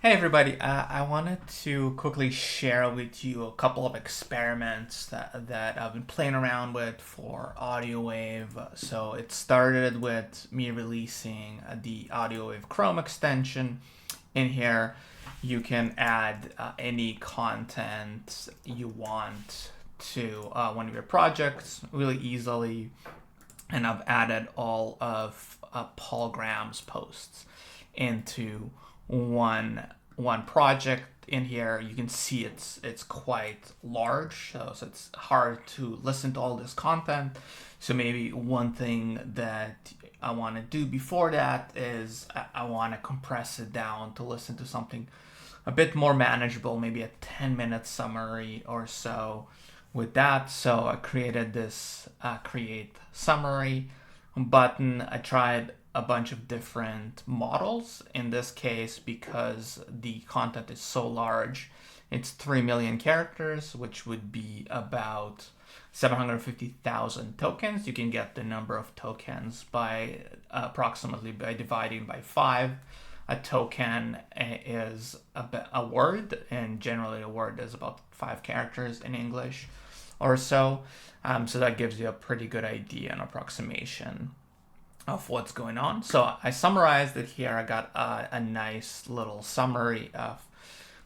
Hey everybody, I wanted to quickly share with you a couple of experiments that I've been playing around with for AudioWave. So it started with me releasing the AudioWave Chrome extension. In here, you can add any content you want to one of your projects really easily. And I've added all of Paul Graham's posts into one project. In here you can see it's quite large, so it's hard to listen to all this content. So maybe one thing that I want to do before that is I want to compress it down to listen to something a bit more manageable, maybe a 10-minute summary or so with that. So I created this create summary button. I tried a bunch of different models. In this case, because the content is so large, it's 3 million characters, which would be about 750,000 tokens. You can get the number of tokens by approximately by dividing by 5. A token is a word, and generally a word is about 5 characters in English or so. So that gives you a pretty good idea and approximation of what's going on. So I summarized it here. I got a nice little summary of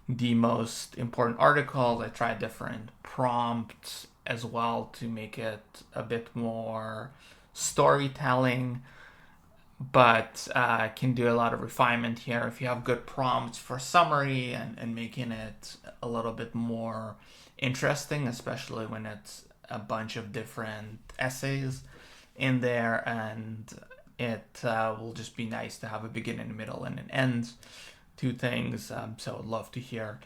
the most important articles. I tried different prompts as well to make it a bit more storytelling, but can do a lot of refinement here. If you have good prompts for summary and making it a little bit more interesting, especially when it's a bunch of different essays in there, and it will just be nice to have a beginning, a middle, and an end to things. So I'd love to hear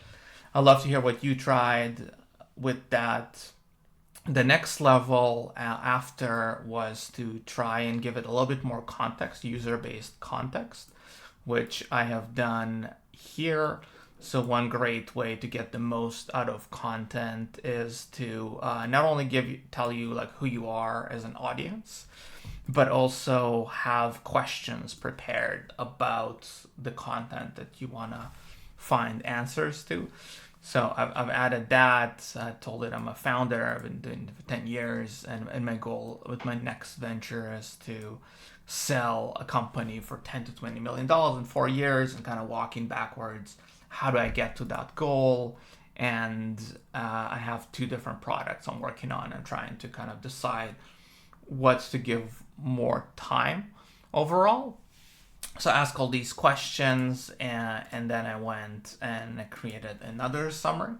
what you tried with that. The next level after was to try and give it a little bit more context, user-based context, which I have done here. So one great way to get the most out of content is to not only tell you like who you are as an audience, but also have questions prepared about the content that you want to find answers to. So I've added that. I told it I'm a founder. I've been doing it for 10 years. And my goal with my next venture is to sell a company for 10 to $20 million in 4 years, and kind of walking backwards. How do I get to that goal? And I have 2 different products I'm working on and trying to kind of decide what's to give more time overall. So I asked all these questions, and then I went and I created another summary,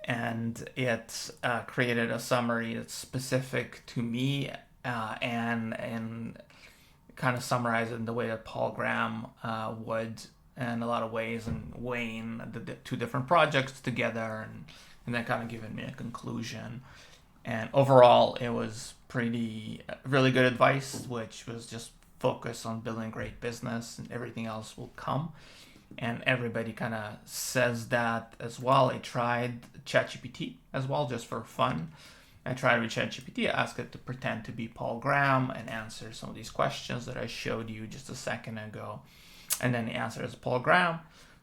and it created a summary that's specific to me, and kind of summarize it in the way that Paul Graham would in a lot of ways, and weighing the 2 different projects together, and then kind of giving me a conclusion. And overall, it was really good advice, which was just focus on building great business and everything else will come. And everybody kind of says that as well. I tried ChatGPT as well, just for fun. I tried with ChatGPT. I asked it to pretend to be Paul Graham and answer some of these questions that I showed you just a second ago. And then it answers Paul Graham.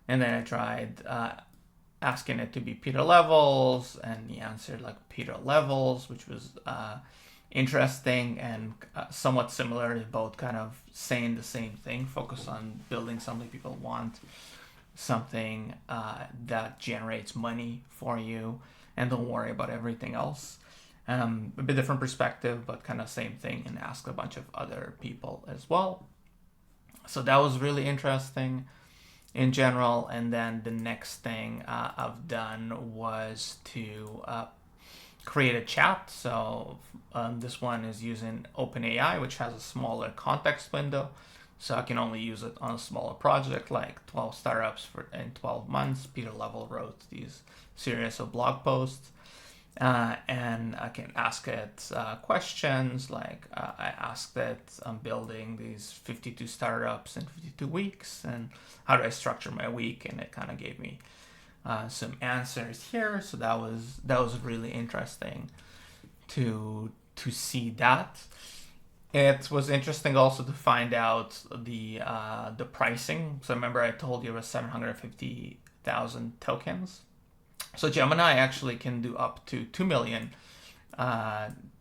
And then I tried asking it to be Peter Levels, and he answered like Peter Levels, which was interesting and somewhat similar. They both kind of saying the same thing: focus on building something people want, something that generates money for you, and don't worry about everything else. A bit different perspective, but kind of same thing, and ask a bunch of other people as well. So that was really interesting in general. And then the next thing I've done was to create a chat. So this one is using OpenAI, which has a smaller context window. So I can only use it on a smaller project, like 12 startups in 12 months. Peter Level wrote these series of blog posts. And I can ask it questions like I asked it, I'm building these 52 startups in 52 weeks, and how do I structure my week? And it kind of gave me some answers here. So that was really interesting to see that. It was interesting also to find out the pricing. So remember I told you it was 750,000 tokens. So Gemini actually can do up to 2 million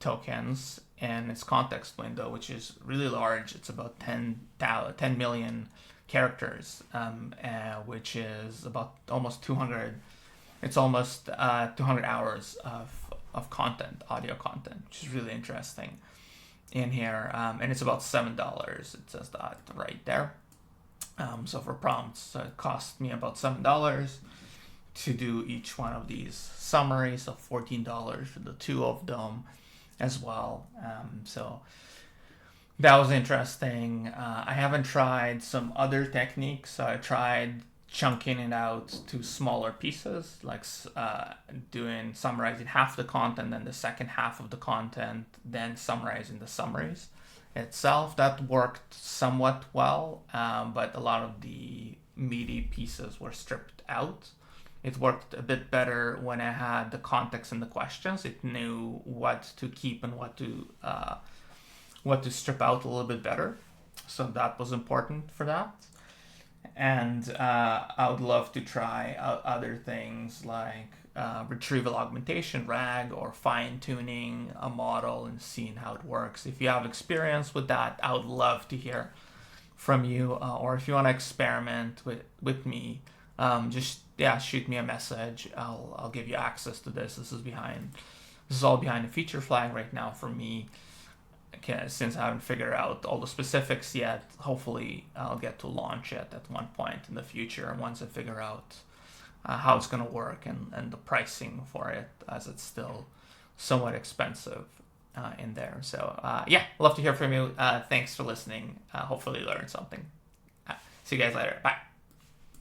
tokens in its context window, which is really large. It's about 10 million characters, which is about almost 200. It's almost 200 hours of content, audio content, which is really interesting in here. And it's about $7. It says that right there. So for prompts, it cost me about $7 to do each one of these summaries, so $14 for the two of them as well. So that was interesting. I haven't tried some other techniques. So I tried chunking it out to smaller pieces, like summarizing half the content and the second half of the content, then summarizing the summaries itself. That worked somewhat well, but a lot of the meaty pieces were stripped out. It worked a bit better when I had the context in the questions. It knew what to keep and what to strip out a little bit better. So that was important for that. And I would love to try other things like retrieval augmentation, RAG, or fine tuning a model and seeing how it works. If you have experience with that, I would love to hear from you. Or if you want to experiment with me, just shoot me a message. I'll give you access to this. This is all behind the feature flag right now for me. Okay, since I haven't figured out all the specifics yet, hopefully I'll get to launch it at one point in the future once I figure out how it's going to work and the pricing for it, as it's still somewhat expensive in there. So love to hear from you. Thanks for listening. Hopefully you learned something. See you guys later. Bye.